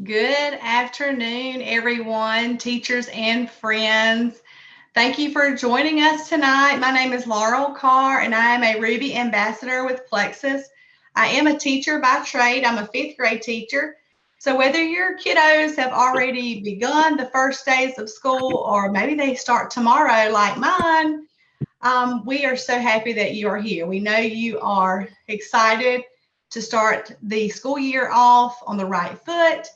Good afternoon, everyone, teachers and friends. Thank you for joining us tonight. My name is Laurel Carr, and I am a Ruby ambassador with Plexus. I am a teacher by trade. I'm a fifth grade teacher. So, whether your kiddos have already begun the first days of school or maybe they start tomorrow like mine, we are so happy that you are here. We know you are excited to start the school year off on the right foot.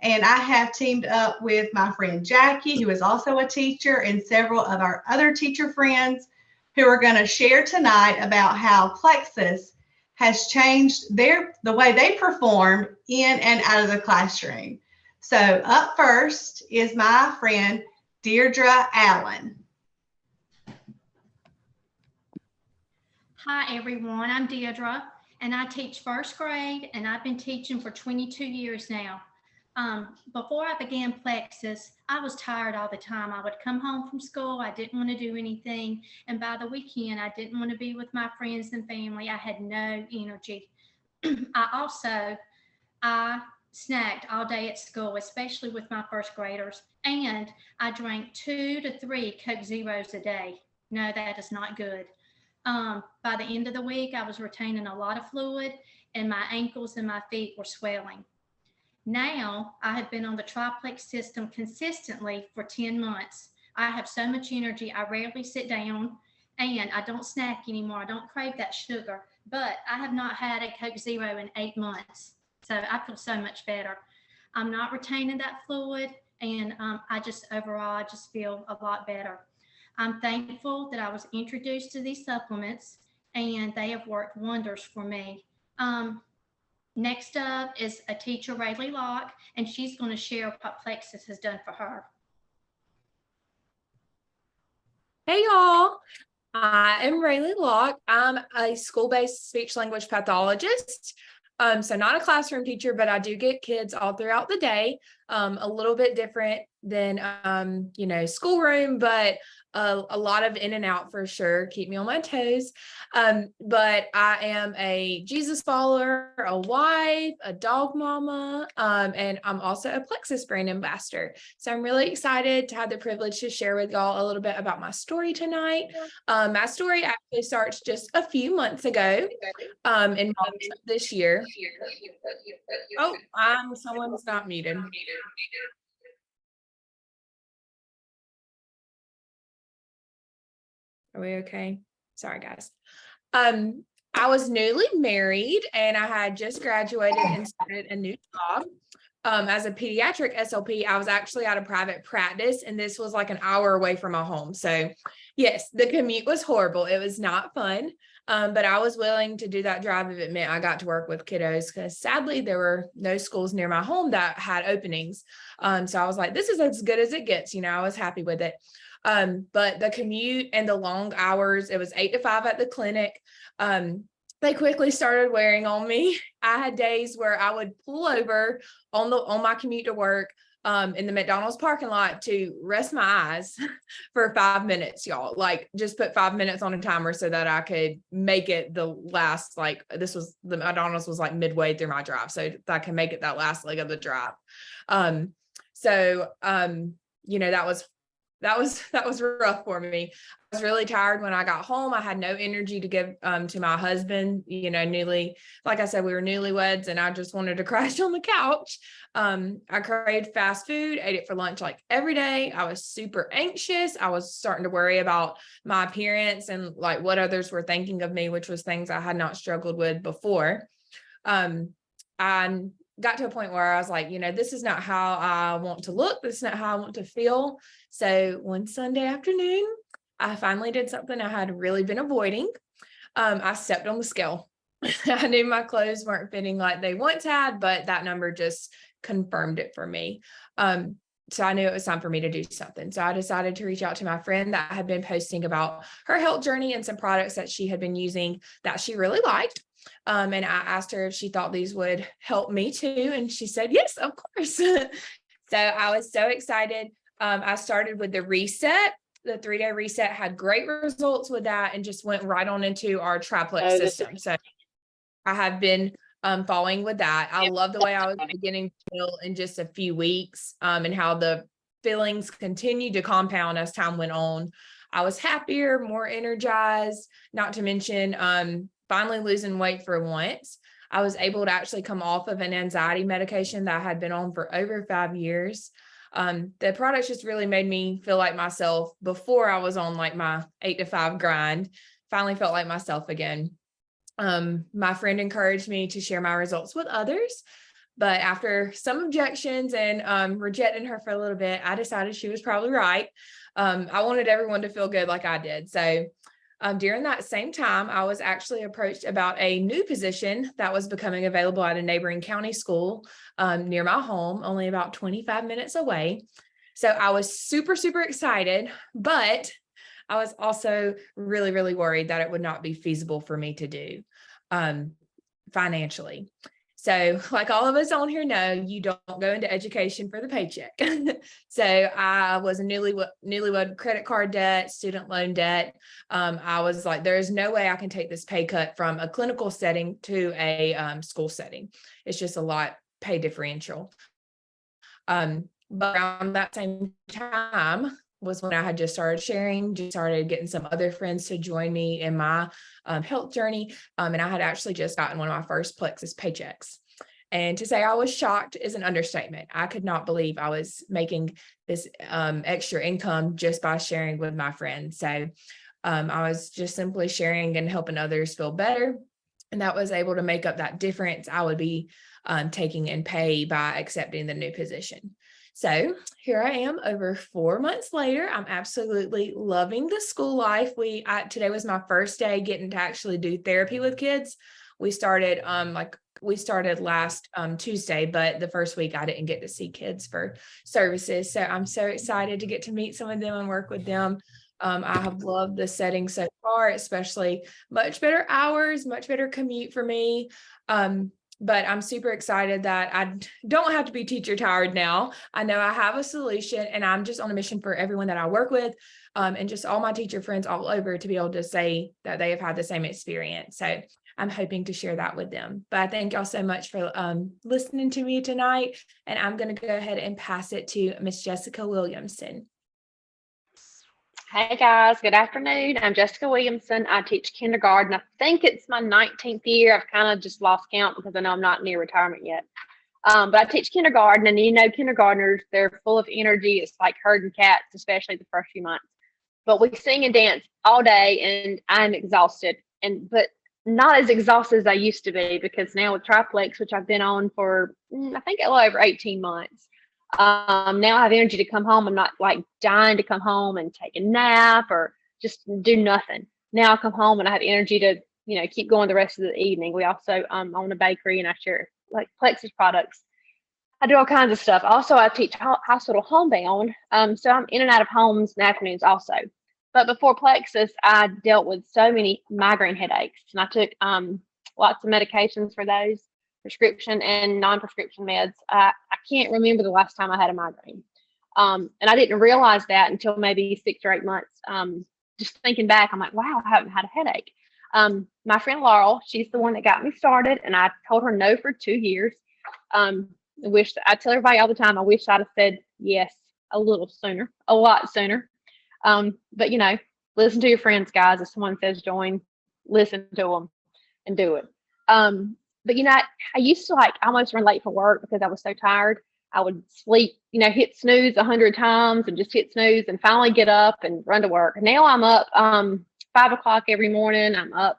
And I have teamed up with my friend Jackie, who is also a teacher, and several of our other teacher friends who are going to share tonight about how Plexus has changed the way they perform in and out of the classroom. So up first is my friend Deirdre Allen. Hi everyone, I'm Deirdre and I teach first grade and I've been teaching for 22 years now. Before I began Plexus, I was tired all the time. I would come home from school, I didn't want to do anything, and by the weekend I didn't want to be with my friends and family. I had no energy. I snacked all day at school, especially with my first graders, and I drank 2 to 3 Coke Zeros a day. No, that is not good. By the end of the week, I was retaining a lot of fluid, and my ankles and my feet were swelling. Now, I have been on the triplex system consistently for 10 months. I have so much energy, I rarely sit down, and I don't snack anymore. I don't crave that sugar, but I have not had a Coke Zero in 8 months. So I feel so much better. I'm not retaining that fluid, and I just feel a lot better. I'm thankful that I was introduced to these supplements and they have worked wonders for me. Um, Next up is a teacher, Rayleigh Locke, and she's going to share what Plexus has done for her. Hey y'all, I am Rayleigh Locke. I'm a school-based speech language pathologist. So not a classroom teacher, but I do get kids all throughout the day. A little bit different than schoolroom, but a lot of in and out for sure. Keep me on my toes. But I am a Jesus follower, a wife, a dog mama, and I'm also a Plexus brand ambassador. So I'm really excited to have the privilege to share with y'all a little bit about my story tonight. My story actually starts just a few months ago, in March of this year. Oh, someone's not muted. Are we okay? Sorry, guys. I was newly married and I had just graduated and started a new job. As a pediatric SLP, I was actually at a private practice, and this was like an hour away from my home. So yes, the commute was horrible. It was not fun. But I was willing to do that drive if it meant I got to work with kiddos, because sadly there were no schools near my home that had openings. So I was like, this is as good as it gets. I was happy with it. But the commute and the long hours, it was 8 to 5 at the clinic. They quickly started wearing on me. I had days where I would pull over on my commute to work, in the McDonald's parking lot to rest my eyes for 5 minutes, y'all. Like, just put 5 minutes on a timer so that I could make it the last, the McDonald's was like midway through my drive, so that I can make it that last leg of the drive. That was rough for me. I was really tired when I got home. I had no energy to give to my husband. Like I said, we were newlyweds, and I just wanted to crash on the couch. I craved fast food, ate it for lunch like every day. I was super anxious. I was starting to worry about my appearance and like what others were thinking of me, which was things I had not struggled with before. I got to a point where I was like, this is not how I want to look. This is not how I want to feel. So one Sunday afternoon, I finally did something I had really been avoiding. I stepped on the scale. I knew my clothes weren't fitting like they once had, but that number just confirmed it for me. So I knew it was time for me to do something. So I decided to reach out to my friend that had been posting about her health journey and some products that she had been using that she really liked. And I asked her if she thought these would help me too. And she said, yes, of course. So I was so excited. I started with the reset. The 3-day reset had great results with that, and just went right on into our triplex system. So I have been following with that. I love the way I was beginning to feel in just a few weeks, and how the feelings continued to compound as time went on. I was happier, more energized, not to mention finally losing weight for once. I was able to actually come off of an anxiety medication that I had been on for over 5 years. The products just really made me feel like myself before I was on like my 8 to 5 grind. Finally felt like myself again. My friend encouraged me to share my results with others, but after some objections and rejecting her for a little bit, I decided she was probably right. I wanted everyone to feel good like I did. So during that same time, I was actually approached about a new position that was becoming available at a neighboring county school near my home, only about 25 minutes away. So I was super, super excited, but I was also really, really worried that it would not be feasible for me to do financially. So like all of us on here know, you don't go into education for the paycheck. So I was a newlywed credit card debt, student loan debt. I was like, there's no way I can take this pay cut from a clinical setting to a school setting. It's just a lot pay differential. But around that same time was when I had just started sharing, just started getting some other friends to join me in my health journey. And I had actually just gotten one of my first Plexus paychecks. And to say I was shocked is an understatement. I could not believe I was making this extra income just by sharing with my friends. So I was just simply sharing and helping others feel better. And that was able to make up that difference I would be taking in pay by accepting the new position. So here I am over 4 months later. I'm absolutely loving the school life. Today was my first day getting to actually do therapy with kids. We started last Tuesday, but the first week I didn't get to see kids for services. So I'm so excited to get to meet some of them and work with them. I have loved the setting so far, especially much better hours, much better commute for me. But I'm super excited that I don't have to be teacher tired now. I know I have a solution, and I'm just on a mission for everyone that I work with, and just all my teacher friends all over to be able to say that they have had the same experience. So I'm hoping to share that with them. But I thank y'all so much for listening to me tonight. And I'm going to go ahead and pass it to Miss Jessica Williamson. Hey guys, good afternoon. I'm Jessica Williamson. I teach kindergarten. I think it's my 19th year. I've kind of just lost count because I know I'm not near retirement yet. But I teach kindergarten, and kindergartners, they're full of energy. It's like herding cats, especially the first few months. But we sing and dance all day, and I'm exhausted, but not as exhausted as I used to be, because now with Triplex, which I've been on for I think a little over 18 months. Now I have energy to come home. I'm not like dying to come home and take a nap or just do nothing. Now I come home and I have energy to, keep going the rest of the evening. We also own a bakery, and I share like Plexus products. I do all kinds of stuff. Also, I teach hospital homebound. So I'm in and out of homes in the afternoons also. But before Plexus, I dealt with so many migraine headaches, and I took lots of medications for those, prescription and non-prescription meds. I can't remember the last time I had a migraine. And I didn't realize that until maybe 6 or 8 months. Just thinking back, I'm like, wow, I haven't had a headache. My friend Laurel, she's the one that got me started, and I told her no for 2 years. I tell everybody all the time, I wish I'd have said yes a little sooner, a lot sooner. But listen to your friends, guys. If someone says join, listen to them and do it. But I used to almost run late for work because I was so tired. I would sleep, hit snooze 100 times and just hit snooze and finally get up and run to work. Now I'm up 5 o'clock every morning. I'm up.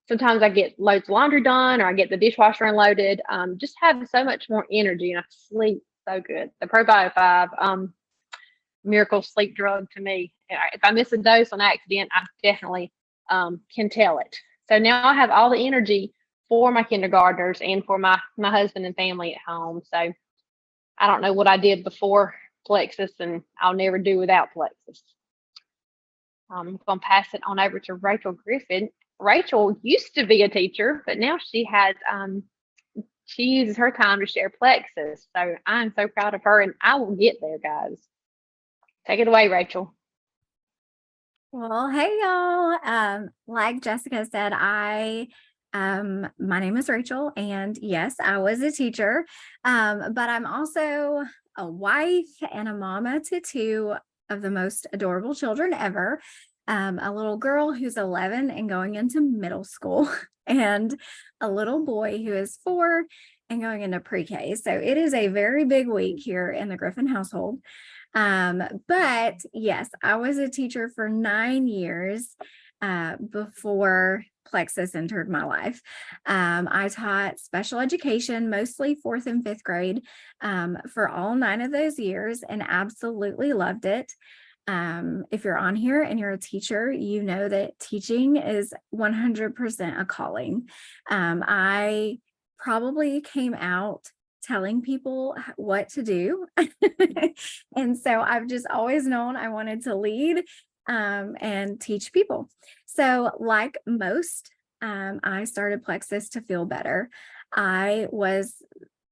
Sometimes I get loads of laundry done, or I get the dishwasher unloaded. Just have so much more energy, and I sleep so good. The Probio 5, miracle sleep drug to me. If I miss a dose on accident, I definitely can tell it. So now I have all the energy for my kindergartners and for my husband and family at home. So I don't know what I did before Plexus, and I'll never do without Plexus. I'm going to pass it on over to Rachel Griffin. Rachel used to be a teacher, but now she uses her time to share Plexus. So I'm so proud of her, and I will get there, guys. Take it away, Rachel. Well, hey y'all. Like Jessica said, I My name is Rachel, and yes, I was a teacher, but I'm also a wife and a mama to two of the most adorable children ever. A little girl who's 11 and going into middle school, and a little boy who is 4 and going into pre-K. So it is a very big week here in the Griffin household. But yes, I was a teacher for 9 years before Plexus entered my life. I taught special education, mostly 4th and 5th grade, for all 9 of those years, and absolutely loved it. If you're on here and you're a teacher, you know that teaching is 100% a calling. I probably came out telling people what to do. And so I've just always known I wanted to lead and teach people. So like most, I started Plexus to feel better. I was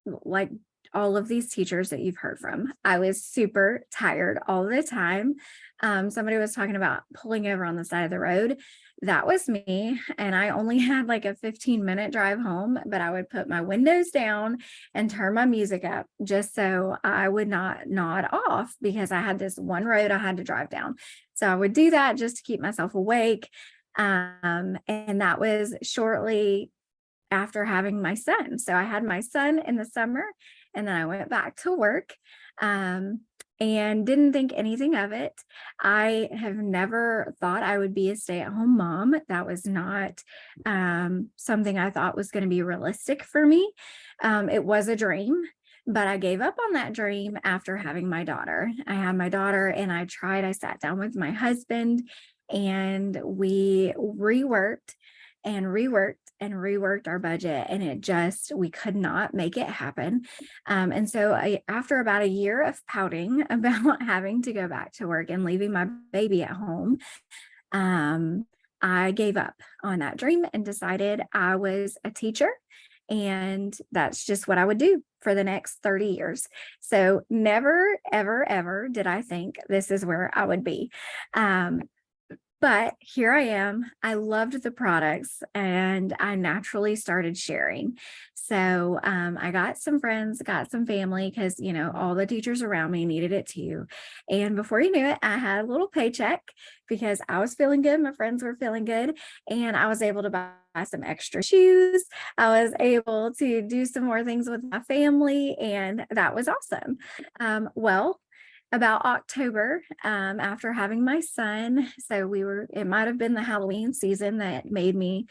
like all of these teachers that you've heard from. I was super tired all the time. Somebody was talking about pulling over on the side of the road. That was me. And I only had like a 15-minute drive home, but I would put my windows down and turn my music up just so I would not nod off, because I had this one road I had to drive down. So I would do that just to keep myself awake. And that was shortly after having my son. So I had my son in the summer, and then I went back to work and didn't think anything of it. I have never thought I would be a stay-at-home mom. That was not something I thought was going to be realistic for me. It was a dream, but I gave up on that dream after having my daughter. I had my daughter, and I sat down with my husband, and we reworked our budget, and we could not make it happen. And so after about a year of pouting about having to go back to work and leaving my baby at home, I gave up on that dream and decided I was a teacher, and that's just what I would do for the next 30 years. So never, ever, ever did I think this is where I would be. But here I am. I loved the products, and I naturally started sharing. So I got some friends, got some family, because, all the teachers around me needed it too. And before you knew it, I had a little paycheck because I was feeling good. My friends were feeling good, and I was able to buy some extra shoes. I was able to do some more things with my family, and that was awesome. Well, about October, after having my son, it might have been the Halloween season that made me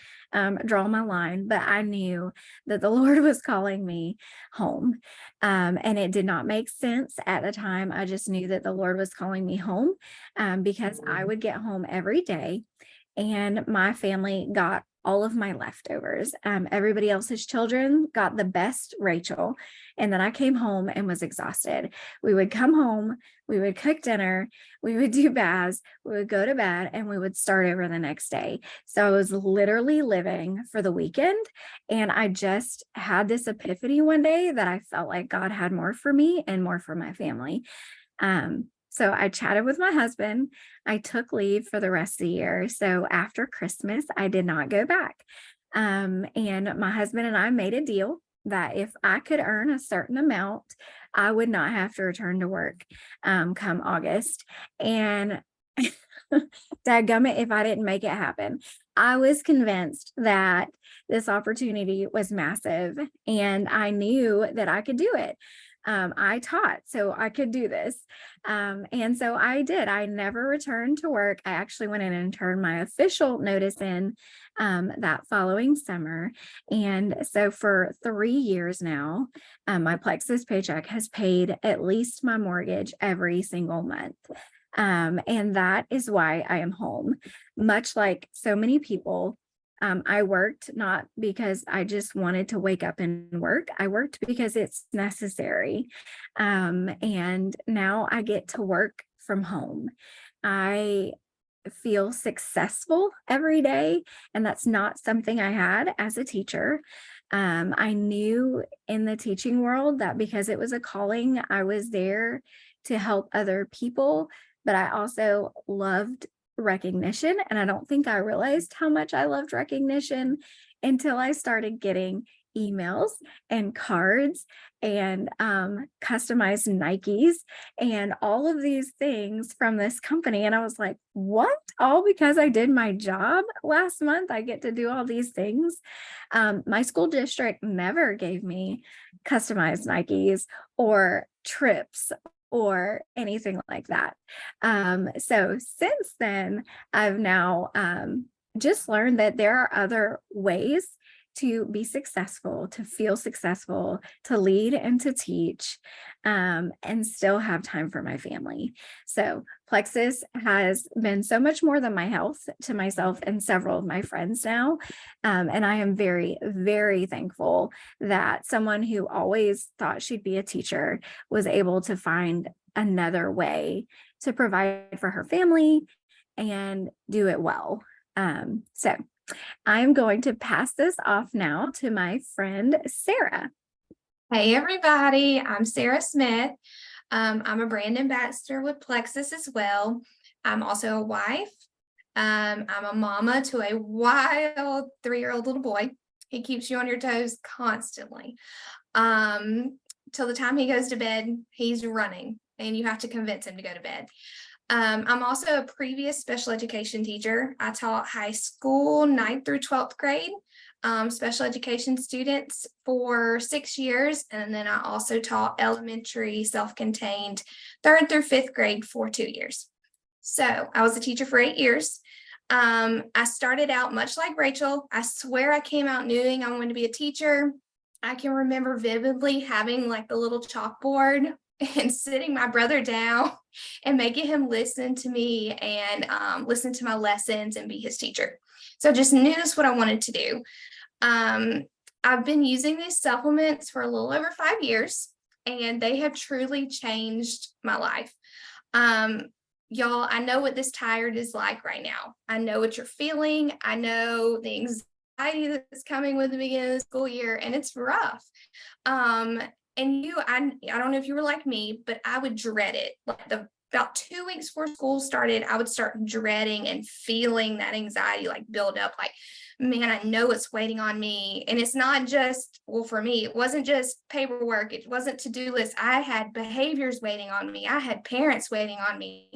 draw my line, but I knew that the Lord was calling me home. And it did not make sense at the time. I just knew that the Lord was calling me home because I would get home every day, and my family got all of my leftovers. Everybody else's children got the best Rachel. And then I came home and was exhausted. We would come home, we would cook dinner, we would do baths, we would go to bed, and we would start over the next day. So I was literally living for the weekend. And I just had this epiphany one day that I felt like God had more for me and more for my family. So I chatted with my husband. I took leave for the rest of the year. So after Christmas, I did not go back. And my husband and I made a deal that if I could earn a certain amount, I would not have to return to work come August. And dadgummit, if I didn't make it happen. I was convinced that this opportunity was massive, and I knew that I could do it. I taught, so I could do this. And so I did. I never returned to work. I actually went in and turned my official notice in that following summer. And so for 3 years now, my Plexus paycheck has paid at least my mortgage every single month. And that is why I am home. Much like so many people, I worked not because I just wanted to wake up and work. I worked because it's necessary. And now I get to work from home. I feel successful every day, and that's not something I had as a teacher. I knew in the teaching world that because it was a calling, I was there to help other people, but I also loved recognition. And I don't think I realized how much I loved recognition until I started getting emails and cards and customized Nikes and all of these things from this company. And I was like, what? All because I did my job last month? I get to do all these things. My school district never gave me customized Nikes or trips or anything like that. So since then, I've now just learned that there are other ways to be successful, to feel successful, to lead and to teach, and still have time for my family. So Plexus has been so much more than my health to myself and several of my friends now. And I am very, very thankful that someone who always thought she'd be a teacher was able to find another way to provide for her family and do it well. So I'm going to pass this off now to my friend, Sarah. Hey, everybody. I'm Sarah Smith. I'm a brand ambassador with Plexus as well. I'm also a wife. I'm a mama to a wild 3-year-old little boy. He keeps you on your toes constantly. Till the time he goes to bed, he's running and you have to convince him to go to bed. I'm also a previous special education teacher. I taught high school 9th through 12th grade special education students for 6 years. And then I also taught elementary self-contained 3rd through 5th grade for 2 years. So I was a teacher for 8 years. I started out much like Rachel. I swear I came out knowing I wanted to be a teacher. I can remember vividly having like the little chalkboard and sitting my brother down and making him listen to me and listen to my lessons and be his teacher. So I just knew this what I wanted to do. I've been using these supplements for a little over 5 years, and they have truly changed my life. Y'all, I know what this tired is like right now. I know what you're feeling. I know the anxiety that's coming with the beginning of the school year, and it's rough. And I don't know if you were like me, but I would dread it. Like about 2 weeks before school started, I would start dreading and feeling that anxiety like build up. Like, man, I know it's waiting on me. And it's not just, well, for me, it wasn't just paperwork. It wasn't to-do lists. I had behaviors waiting on me. I had parents waiting on me.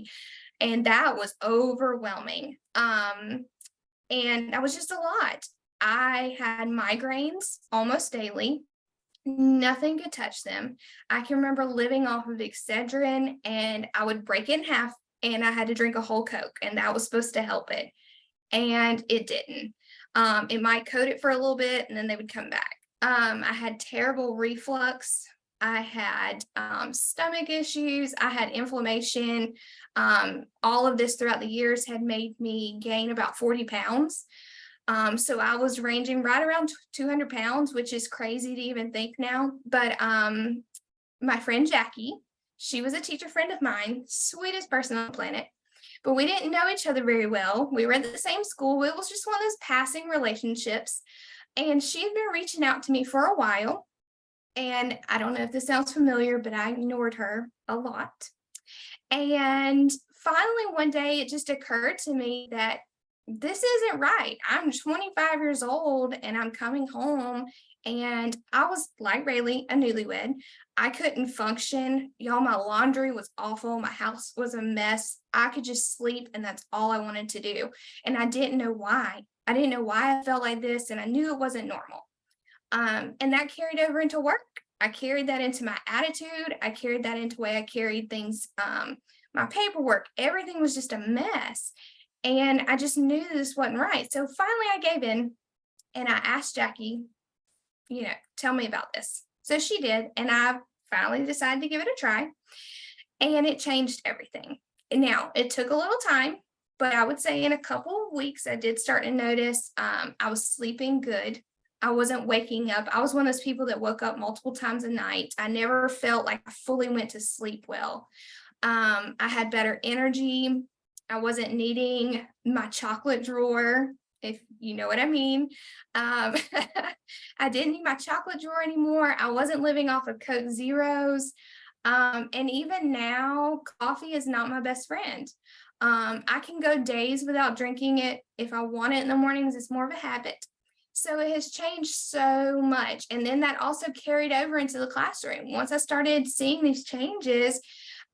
And that was overwhelming. And that was just a lot. I had migraines almost daily. Nothing could touch them. I can remember living off of Excedrin, and I would break it in half and I had to drink a whole Coke, and that was supposed to help it. And it didn't. It might coat it for a little bit and then they would come back. I had terrible reflux. I had stomach issues. I had inflammation. All of this throughout the years had made me gain about 40 pounds. So I was ranging right around 200 pounds, which is crazy to even think now. But my friend Jackie, she was a teacher friend of mine, sweetest person on the planet. But we didn't know each other very well. We were at the same school. It was just one of those passing relationships. And she had been reaching out to me for a while. And I don't know if this sounds familiar, but I ignored her a lot. And finally, one day, it just occurred to me that this isn't right. I'm 25 years old and I'm coming home, and I was like Rayleigh, a newlywed. I couldn't function. Y'all, my laundry was awful. My house was a mess. I could just sleep, and that's all I wanted to do. And I didn't know why. I didn't know why I felt like this, and I knew it wasn't normal. And that carried over into work. I carried that into my attitude. I carried that into the way I carried things, my paperwork. Everything was just a mess. And I just knew this wasn't right. So finally I gave in and I asked Jackie, tell me about this. So she did. And I finally decided to give it a try, and it changed everything. And now it took a little time, but I would say in a couple of weeks, I did start to notice I was sleeping good. I wasn't waking up. I was one of those people that woke up multiple times a night. I never felt like I fully went to sleep well. I had better energy. I wasn't needing my chocolate drawer, if you know what I mean. I didn't need my chocolate drawer anymore. I wasn't living off of Coke Zeros. And even now, coffee is not my best friend. I can go days without drinking it. If I want it in the mornings, it's more of a habit. So it has changed so much. And then that also carried over into the classroom. Once I started seeing these changes,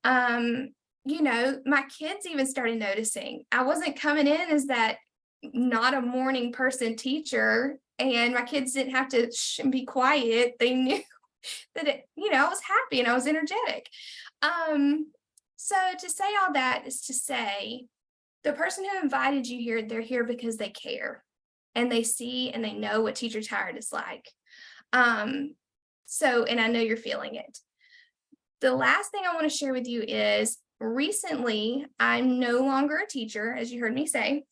my kids even started noticing. I wasn't coming in as that not a morning person teacher, and my kids didn't have to be quiet. They knew that I was happy and I was energetic. So to say all that is to say, the person who invited you here, they're here because they care and they see and they know what Teacher Tired is like. And I know you're feeling it. The last thing I want to share with you is recently, I'm no longer a teacher, as you heard me say.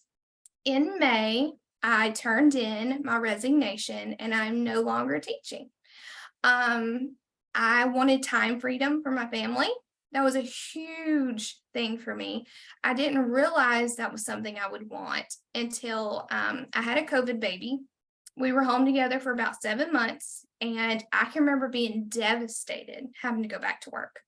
In May, I turned in my resignation and I'm no longer teaching. I wanted time freedom for my family. That was a huge thing for me. I didn't realize that was something I would want until I had a COVID baby. We were home together for about 7 months, and I can remember being devastated having to go back to work.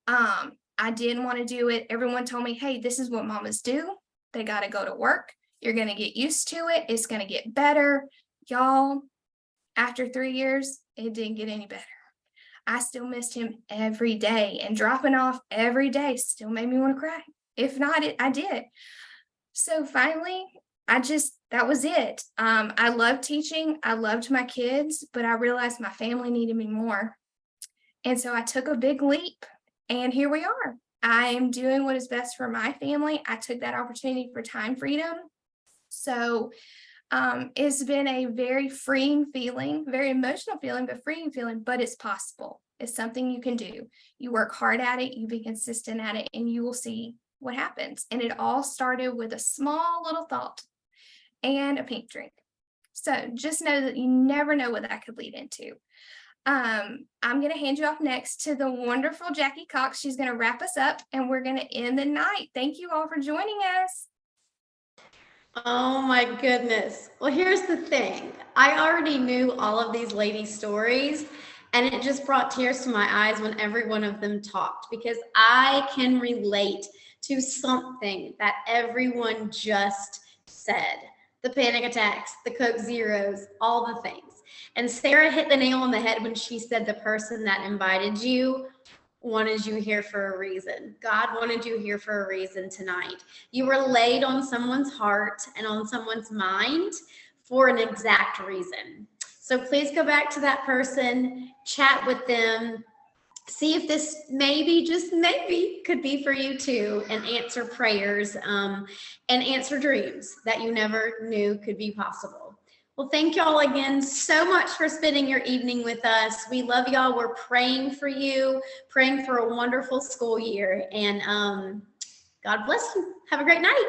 I didn't want to do it. Everyone told me, hey, this is what mamas do. They got to go to work. You're going to get used to it. It's going to get better. Y'all, after 3 years, it didn't get any better. I still missed him every day, and dropping off every day still made me want to cry. If not, I did. So finally, that was it. I loved teaching. I loved my kids, but I realized my family needed me more. And so I took a big leap, and here we are. I am doing what is best for my family. I took that opportunity for time freedom. So it's been a very freeing feeling, very emotional feeling, but freeing feeling, but it's possible. It's something you can do. You work hard at it, you be consistent at it, and you will see what happens. And it all started with a small little thought and a pink drink. So just know that you never know what that could lead into. I'm going to hand you off next to the wonderful Jackie Cox. She's going to wrap us up and we're going to end the night. Thank you all for joining us. Oh my goodness. Well, here's the thing. I already knew all of these ladies' stories, and it just brought tears to my eyes when every one of them talked, because I can relate to something that everyone just said. The panic attacks, the Coke Zeros, all the things. And Sarah hit the nail on the head when she said the person that invited you wanted you here for a reason. God wanted you here for a reason tonight. You were laid on someone's heart and on someone's mind for an exact reason. So please go back to that person, chat with them, see if this maybe, just maybe, could be for you too, and answer prayers and answer dreams that you never knew could be possible. Well, thank y'all again so much for spending your evening with us. We love y'all. We're praying for you, praying for a wonderful school year, and God bless you. Have a great night.